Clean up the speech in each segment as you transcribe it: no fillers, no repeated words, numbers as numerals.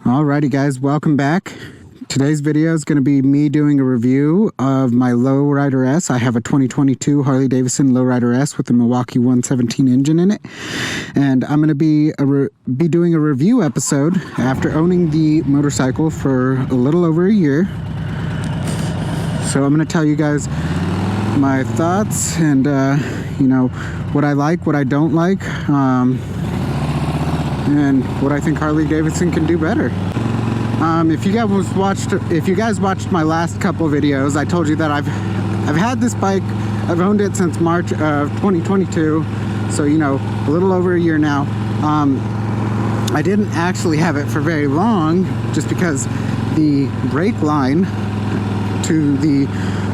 Alrighty guys, welcome back. Today's video is going to be me doing a review of my Lowrider S. I have a 2022 Harley-Davidson Lowrider S with the Milwaukee 117 engine in it. And I'm going to be doing a review episode after owning the motorcycle for a little over a year. So I'm going to tell you guys my thoughts and, you know, what I like, what I don't like, and what I think Harley-Davidson can do better. If you guys watched my last couple videos, I told you that I've had this bike. I've owned it since March of 2022, so you know, a little over a year now. I didn't actually have it for very long, just because the brake line to the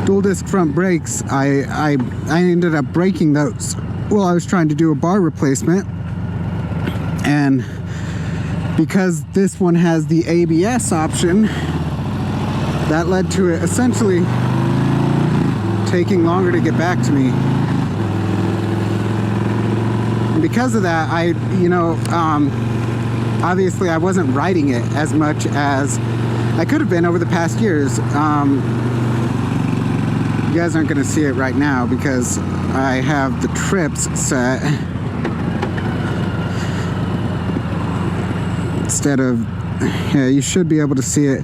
dual disc front brakes, I ended up breaking those while I was trying to do a bar replacement. And because this one has the ABS option, that led to it essentially taking longer to get back to me. And because of that, obviously I wasn't riding it as much as I could have been over the past years. You guys aren't going to see it right now because I have the trips set instead of, yeah, you should be able to see it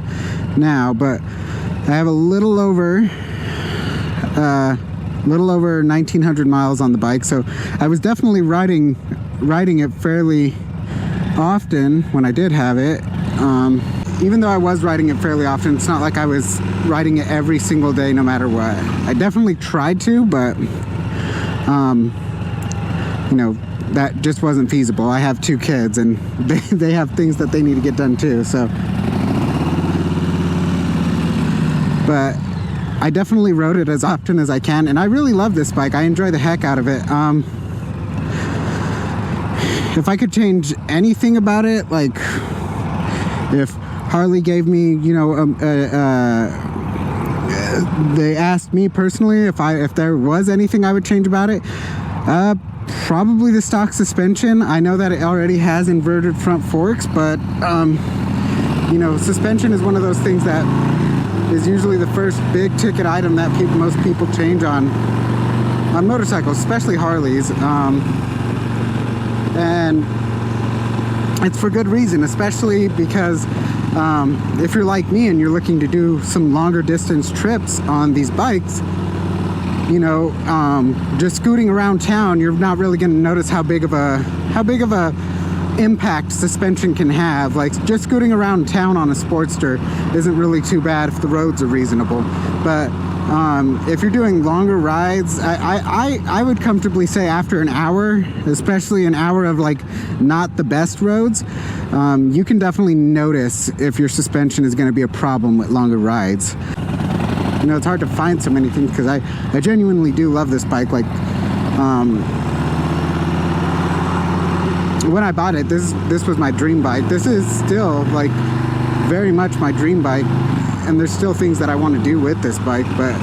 now, but I have a little over 1,900 miles on the bike, so I was definitely riding it fairly often when I did have it. Even though I was riding it fairly often, it's not like I was riding it every single day no matter what. I definitely tried to, but you know, that just wasn't feasible. I have 2 kids and they have things that they need to get done too, so. But I definitely rode it as often as I can, and I really love this bike. I enjoy the heck out of it. If I could change anything about it, like if Harley gave me, you know, they asked me personally if there was anything I would change about it, probably the stock suspension. I know that it already has inverted front forks, but you know, suspension is one of those things that is usually the first big ticket item that most people change on motorcycles, especially Harleys, and it's for good reason, especially because if you're like me and you're looking to do some longer distance trips on these bikes, you know, just scooting around town, you're not really going to notice how big of a impact suspension can have. Like, just scooting around town on a Sportster isn't really too bad if the roads are reasonable. But if you're doing longer rides, I would comfortably say after an hour, especially an hour of like not the best roads, you can definitely notice if your suspension is going to be a problem with longer rides. You know, it's hard to find so many things because I genuinely do love this bike. Like, when I bought it, this was my dream bike. This is still like very much my dream bike, and there's still things that I want to do with this bike, but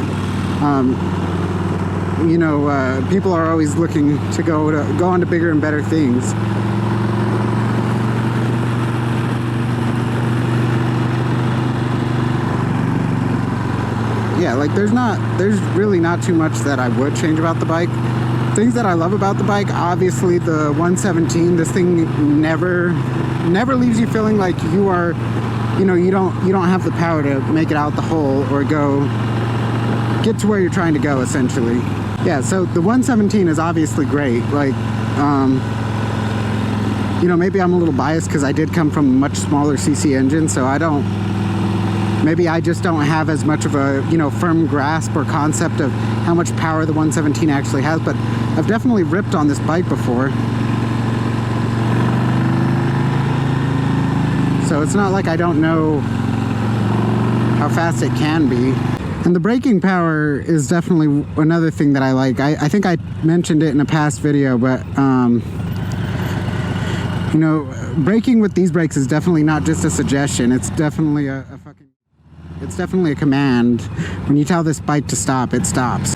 you know, people are always looking to go on to bigger and better things. Yeah, like there's really not too much that I would change about the bike. Things that I love about the bike, obviously the 117, this thing never leaves you feeling like you are, you know, you don't have the power to make it out the hole or get to where you're trying to go, essentially. Yeah, so the 117 is obviously great. Like, you know, maybe I'm a little biased because I did come from a much smaller CC engine, so maybe I just don't have as much of a, you know, firm grasp or concept of how much power the 117 actually has, but I've definitely ripped on this bike before. So it's not like I don't know how fast it can be. And the braking power is definitely another thing that I like. I think I mentioned it in a past video, but you know, braking with these brakes is definitely not just a suggestion. It's definitely it's definitely a command. When you tell this bike to stop, it stops.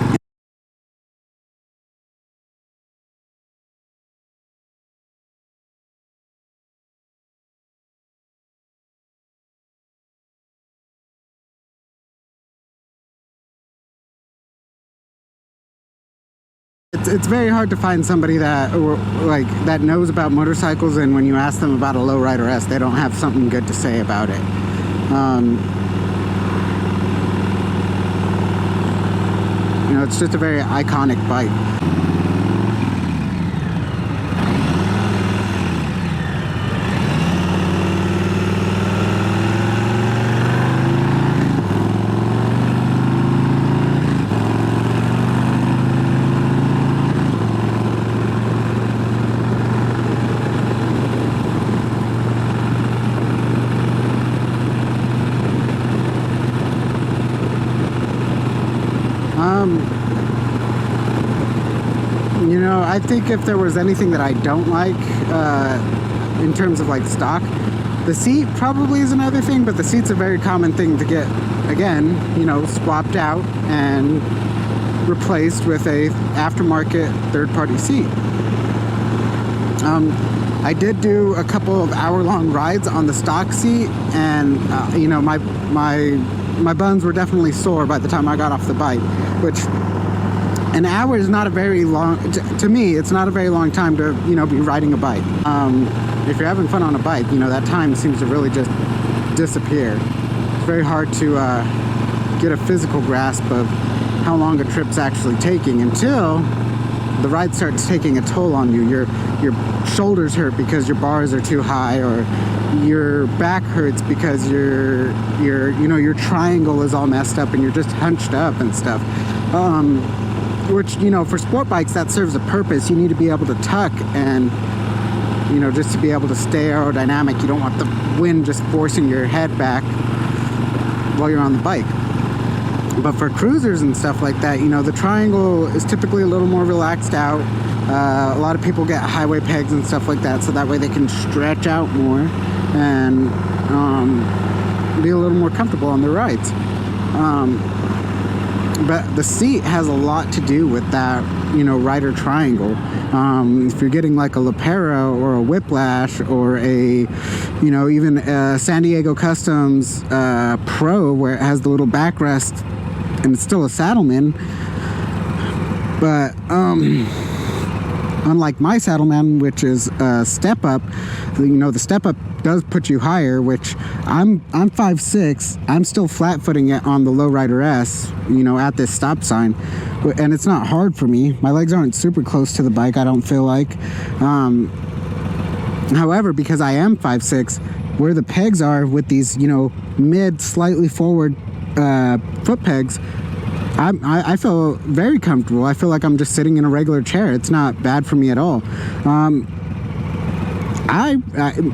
It's very hard to find somebody that that knows about motorcycles, and when you ask them about a lowrider S, they don't have something good to say about it. You know, it's just a very iconic bike. You know, I think if there was anything that I don't like in terms of like stock, the seat probably is another thing, but the seat's a very common thing to get, again, you know, swapped out and replaced with a aftermarket third-party seat. I did do a couple of hour-long rides on the stock seat, and you know, my buns were definitely sore by the time I got off the bike, which an hour is not a very long, to me, it's not a very long time to, you know, be riding a bike. If you're having fun on a bike, you know, that time seems to really just disappear. It's very hard to get a physical grasp of how long a trip's actually taking until the ride starts taking a toll on you. Your shoulders hurt because your bars are too high, or your back hurts because your triangle is all messed up and you're just hunched up and stuff. Which, you know, for sport bikes, that serves a purpose. You need to be able to tuck and, you know, just to be able to stay aerodynamic. You don't want the wind just forcing your head back while you're on the bike. But for cruisers and stuff like that, you know, the triangle is typically a little more relaxed out. A lot of people get highway pegs and stuff like that, so that way they can stretch out more and be a little more comfortable on their rides. But the seat has a lot to do with that, you know, rider triangle. If you're getting like a Lepera or a Whiplash or a, you know, even a San Diego Customs Pro, where it has the little backrest and it's still a Saddleman, but unlike my Saddleman, which is a step up, you know, the step up does put you higher, which I'm 5'6", I'm still flat footing it on the lowrider S, you know, at this stop sign, and it's not hard for me. My legs aren't super close to the bike, I don't feel like. However, because I am 5'6", where the pegs are with these, you know, mid slightly forward foot pegs, I feel very comfortable. I feel like I'm just sitting in a regular chair. It's not bad for me at all.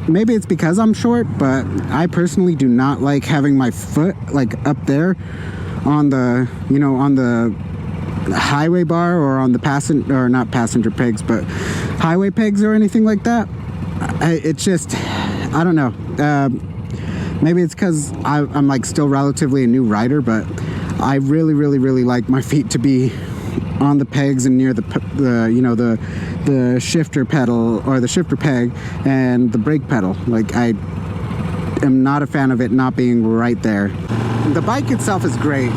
Maybe it's because I'm short, but I personally do not like having my foot like up there on the, you know, on the highway bar or on the not passenger pegs, but highway pegs or anything like that. It's just, I don't know. Maybe it's because I'm like still relatively a new rider, but I really, really, really like my feet to be on the pegs and near the you know, the shifter pedal or the shifter peg and the brake pedal. Like, I am not a fan of it not being right there. The bike itself is great.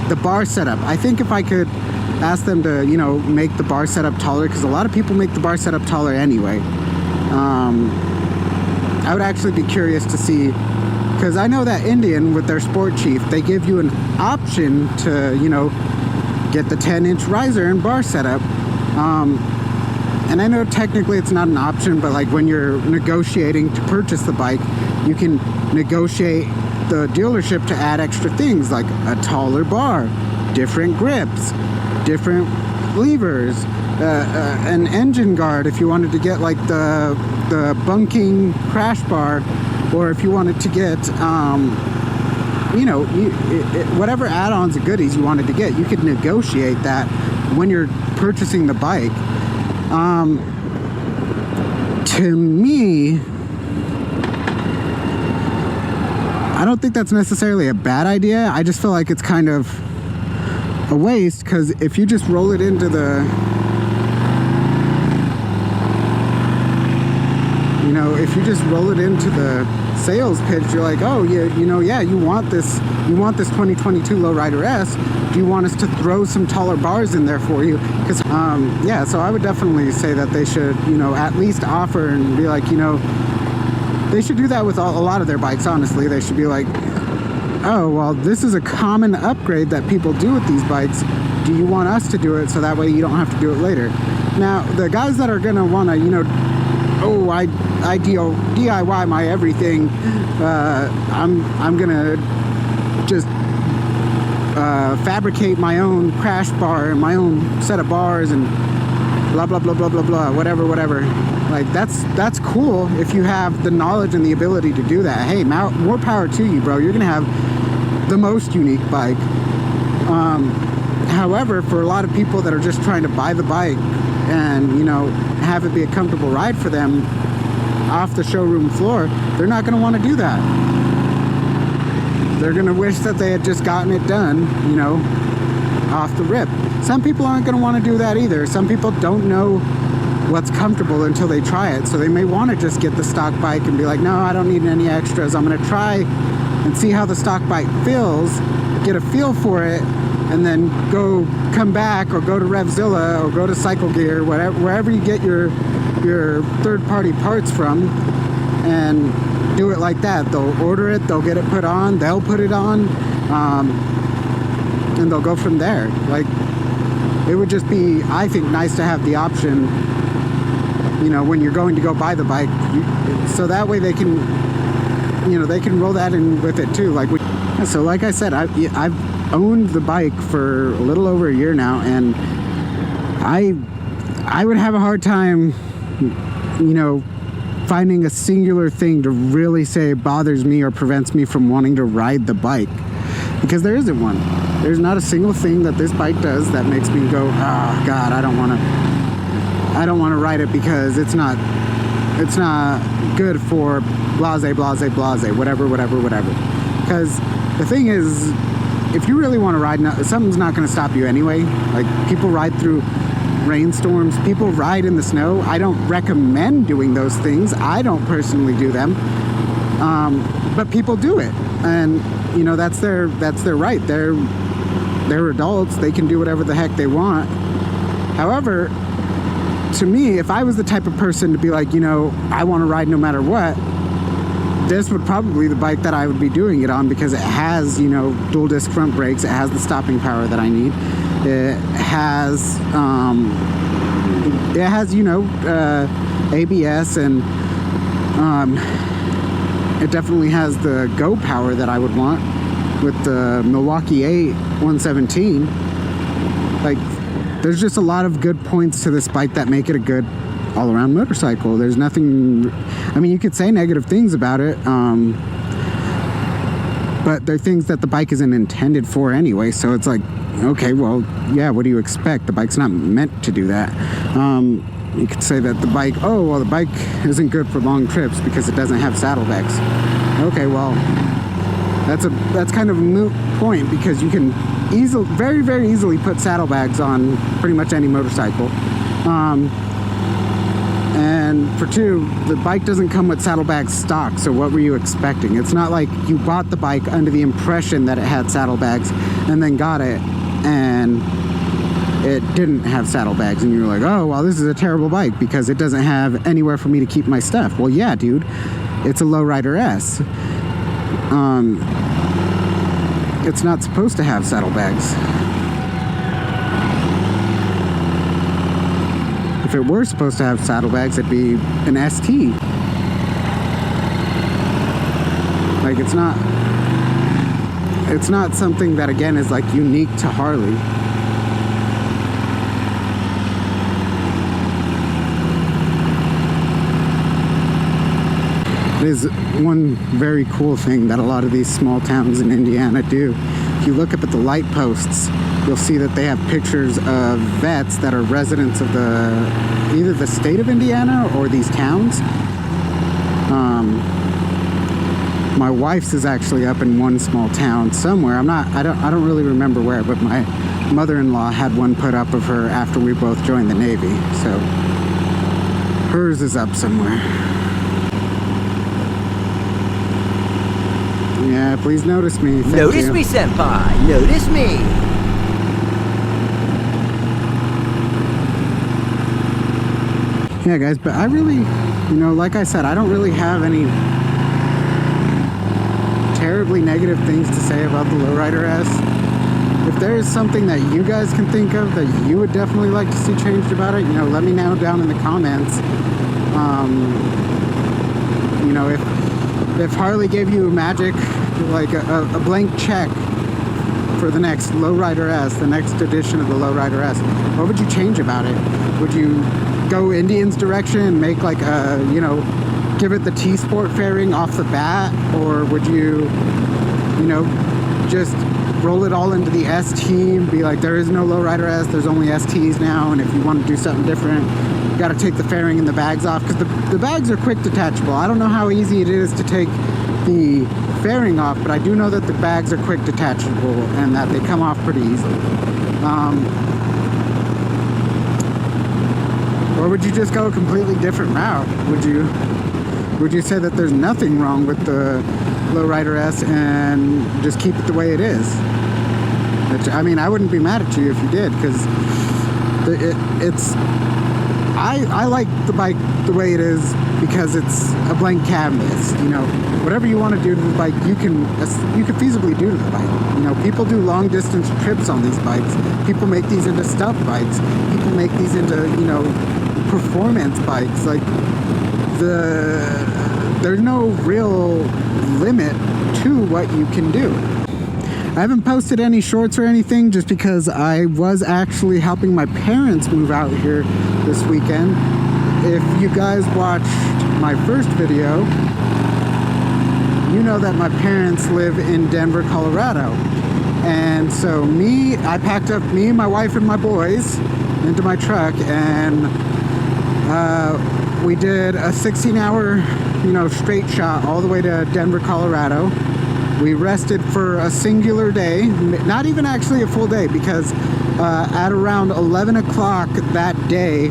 The bar setup, I think if I could ask them to, you know, make the bar setup taller, because a lot of people make the bar setup taller anyway. I would actually be curious to see, because I know that Indian with their Sport Chief, they give you an option to, you know, get the 10-inch riser and bar setup. And I know technically it's not an option, but like when you're negotiating to purchase the bike, you can negotiate the dealership to add extra things like a taller bar, different grips, different levers, an engine guard if you wanted to get like the bunking crash bar, or if you wanted to get you know, whatever add-ons and goodies you wanted to get, you could negotiate that when you're purchasing the bike. To me, I don't think that's necessarily a bad idea. I just feel like it's kind of a waste, because if you just roll it into the, you know, So if you just roll it into the sales pitch, you're like, oh yeah, you want this 2022 Lowrider S. Do you want us to throw some taller bars in there for you? Because yeah, so I would definitely say that they should, at least offer and be like, they should do that with a lot of their bikes. Honestly, they should be like, oh well, this is a common upgrade that people do with these bikes. Do you want us to do it so that way you don't have to do it later? Now, the guys that are gonna want to, oh, I DIY my everything. I'm gonna just fabricate my own crash bar and my own set of bars and blah blah blah blah blah blah, whatever. Like that's cool if you have the knowledge and the ability to do that. Hey, more power to you, bro. You're gonna have the most unique bike. However, for a lot of people that are just trying to buy the bike and have it be a comfortable ride for them off the showroom floor, they're not going to want to do that. They're going to wish that they had just gotten it done, off the rip. Some people aren't going to want to do that either. Some people don't know what's comfortable until they try it, so they may want to just get the stock bike and be like, no, I don't need any extras. I'm going to try and see how the stock bike feels, get a feel for it, and then come back or go to Revzilla or go to Cycle Gear, wherever you get your third-party parts from, and do it like that. They'll order it, they'll get it put on, they'll put it on, and they'll go from there. Like, it would just be, I think, nice to have the option, when you're going to go buy the bike, so that way they can, they can roll that in with it too. So like I said, I've owned the bike for a little over a year now, and I would have a hard time, finding a singular thing to really say bothers me or prevents me from wanting to ride the bike, because there isn't one. There's not a single thing that this bike does that makes me go, oh God, I don't want to ride it because it's not good for blase, whatever. Because the thing is, if you really want to ride, something's not going to stop you anyway. Like, people ride through rainstorms, people ride in the snow. I don't recommend doing those things. I don't personally do them, but people do it, and that's their right. They're adults. They can do whatever the heck they want. However, to me, if I was the type of person to be like, I want to ride no matter what, this would probably be the bike that I would be doing it on, because it has, dual disc front brakes. It has the stopping power that I need. It has, ABS, and it definitely has the go power that I would want with the Milwaukee 8 117. Like, there's just a lot of good points to this bike that make it a good all-around motorcycle. There's nothing, I mean, you could say negative things about it, but they're things that the bike isn't intended for anyway, so it's like, okay, well, yeah, what do you expect? The bike's not meant to do that. You could say that the bike isn't good for long trips because it doesn't have saddlebags. Okay, well, that's kind of a moot point, because you can very, very easily put saddlebags on pretty much any motorcycle. And for two, the bike doesn't come with saddlebags stock, so what were you expecting? It's not like you bought the bike under the impression that it had saddlebags and then got it and it didn't have saddlebags, and you're like, oh, well, this is a terrible bike because it doesn't have anywhere for me to keep my stuff. Well, yeah, dude, it's a Lowrider S. It's not supposed to have saddlebags. If it were supposed to have saddlebags, it'd be an ST. Like, it's not something that, again, is like unique to Harley. It is one very cool thing that a lot of these small towns in Indiana do. If you look up at the light posts, you'll see that they have pictures of vets that are residents of either the state of Indiana or these towns. My wife's is actually up in one small town somewhere. I don't really remember where, but my mother-in-law had one put up of her after we both joined the Navy. So hers is up somewhere. Yeah, please notice me. Thank Notice you. me, senpai. Notice me. Yeah, guys, but I really, you know, like I said, I don't really have any terribly negative things to say about the Lowrider S. If there is something that you guys can think of that you would definitely like to see changed about it, you know, let me know down in the comments. You know, if Harley gave you magic, like a blank check for the next Lowrider S, the next edition of the Lowrider S, what would you change about it? Would you go Indian's direction and make like a, you know, give it the T-Sport fairing off the bat? Or would you, you know, just roll it all into the ST and be like, there is no Lowrider S, there's only STs now, and if you want to do something different, you got to take the fairing and the bags off, because the bags are quick detachable. I don't know how easy it is to take the fairing off, but I do know that the bags are quick detachable and that they come off pretty easily. Or would you just go a completely different route? Would you say that there's nothing wrong with the Lowrider S and just keep it the way it is? Which, I mean, I wouldn't be mad at you if you did, because I like the bike the way it is because it's a blank canvas. You know, whatever you want to do to the bike, you can feasibly do to the bike. You know, people do long distance trips on these bikes. People make these into stuff bikes. People make these into, you know, performance bikes. Like, there's no real limit to what you can do. I haven't posted any shorts or anything just because I was actually helping my parents move out here this weekend. If you guys watched my first video, you know that my parents live in Denver, Colorado. And so I packed up me, my wife, and my boys into my truck, and we did a 16-hour, you know, straight shot all the way to Denver, Colorado. We rested for a singular day, not even actually a full day, because at around 11 o'clock that day,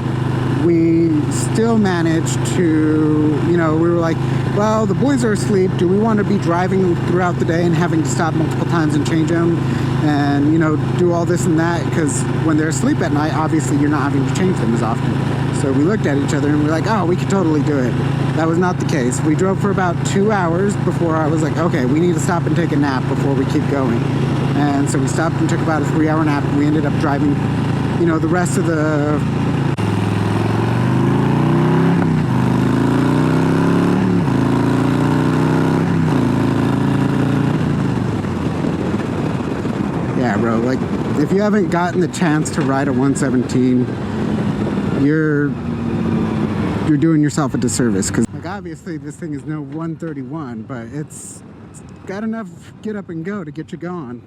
we still managed to, you know, we were like, well, the boys are asleep. Do we want to be driving throughout the day and having to stop multiple times and change them and, you know, do all this and that? Because when they're asleep at night, obviously you're not having to change them as often. So we looked at each other and we're like, oh, we could totally do it. That was not the case. We drove for about 2 hours before I was like, okay, we need to stop and take a nap before we keep going. And so we stopped and took about a 3-hour nap, and we ended up driving, you know, the rest of the... Yeah, bro, like, if you haven't gotten the chance to ride a 117, you're doing yourself a disservice, because, like, obviously this thing is no 131, but it's got enough get up and go to get you going.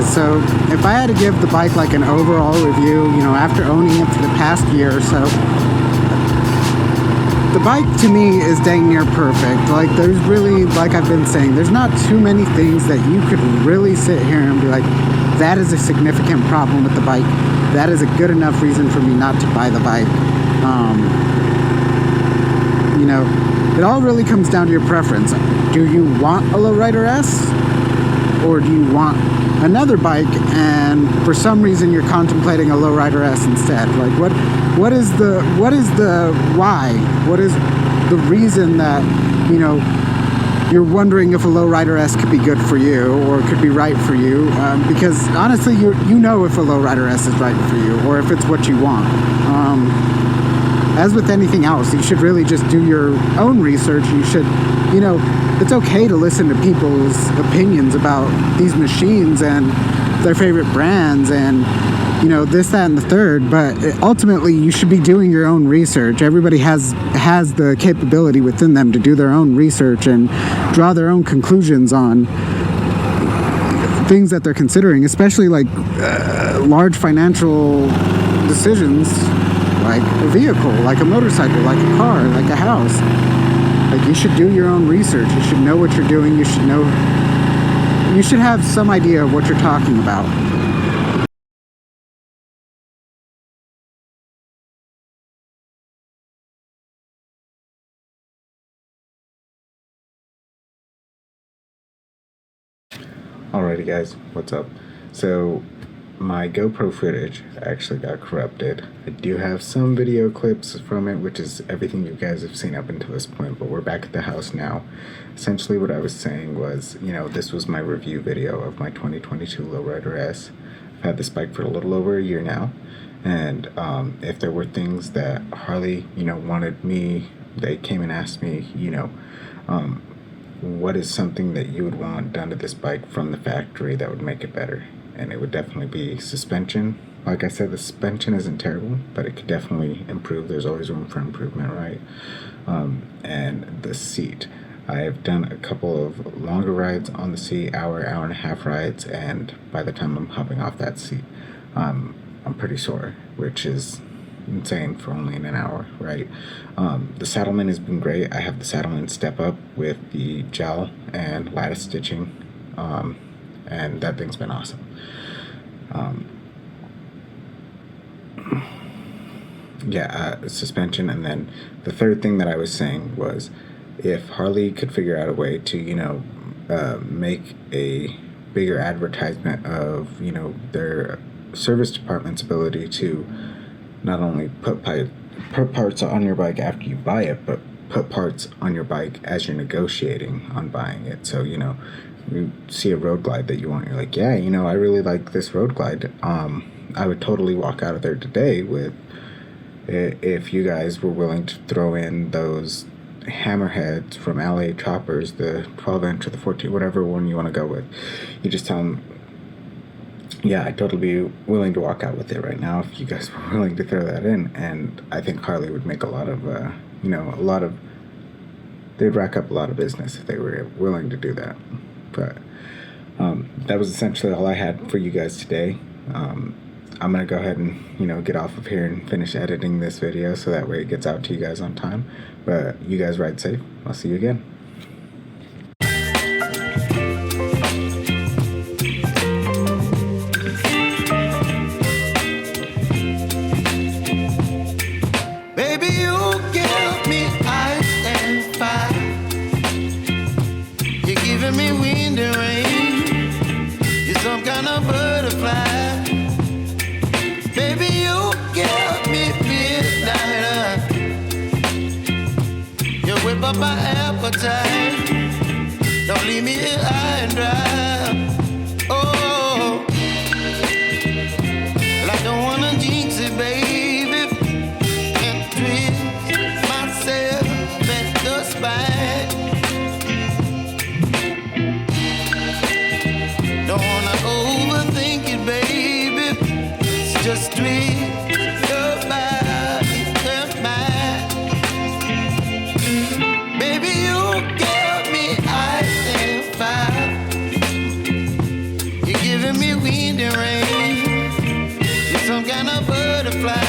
So if I had to give the bike like an overall review, you know, after owning it for the past year or so, the bike to me is dang near perfect. Like, there's really, like I've been saying, there's not too many things that you could really sit here and be like, that is a significant problem with the bike. that is a good enough reason for me not to buy the bike. You know, it all really comes down to your preference. Do you want a lowrider S, or do you want another bike, and for some reason you're contemplating a lowrider S instead? Like, what is the why? What is the reason that, you know, you're wondering if a lowrider S could be good for you or could be right for you? Because honestly, you know if a lowrider S is right for you or if it's what you want. As with anything else, you should really just do your own research. You should, you know, it's okay to listen to people's opinions about these machines and their favorite brands and, you know, this, that, and the third, but ultimately you should be doing your own research. Everybody has the capability within them to do their own research and draw their own conclusions on things that they're considering, especially like large financial decisions, like a vehicle, like a motorcycle, like a car, like a house. Like, you should do your own research. You should know what you're doing. You should have some idea of what you're talking about. Alrighty guys, what's up? So my GoPro footage actually got corrupted. I do have some video clips from it, which is everything you guys have seen up until this point, but we're back at the house now. Essentially what I was saying was, you know, this was my review video of my 2022 Lowrider S. I've had this bike for a little over a year now, and if there were things that Harley, you know, wanted me, they came and asked me, you know, what is something that you would want done to this bike from the factory that would make it better? And it would definitely be suspension. Like I said, the suspension isn't terrible, but it could definitely improve. There's always room for improvement, right? And the seat. I have done a couple of longer rides on the seat, hour and a half rides, and by the time I'm hopping off that seat, I'm pretty sore, which is insane for only in an hour, right? The saddleman has been great. I have the saddleman step up with the gel and lattice stitching, and that thing's been awesome. Suspension. And then the third thing that I was saying was, if Harley could figure out a way to, you know, make a bigger advertisement of, you know, their service department's ability to not only put parts on your bike after you buy it, but put parts on your bike as you're negotiating on buying it. So, you know, you see a road glide that you want, you're like, yeah, you know, I really like this road glide. I would totally walk out of there today with, if you guys were willing to throw in those hammerheads from LA Choppers, the 12-inch or the 14, whatever one you want to go with. You just tell them, yeah, I'd totally be willing to walk out with it right now if you guys were willing to throw that in. And I think Harley would make a lot of, you know, they'd rack up a lot of business if they were willing to do that. But that was essentially all I had for you guys today. I'm going to go ahead and, you know, get off of here and finish editing this video so that way it gets out to you guys on time. But you guys ride safe. I'll see you again. Baby, you give me ice and fire. You're giving me wind and rain. You're some kind of butterfly. Baby, you give me midnight. You whip up my appetite. Don't leave me here high and dry. Oh, well, I don't wanna jinx it, baby, and twist myself at the spine. Don't wanna overthink it, baby. It's just twist your body and mine. Baby, you give me ice and fire. You're giving me wind and rain. You're some kind of butterfly.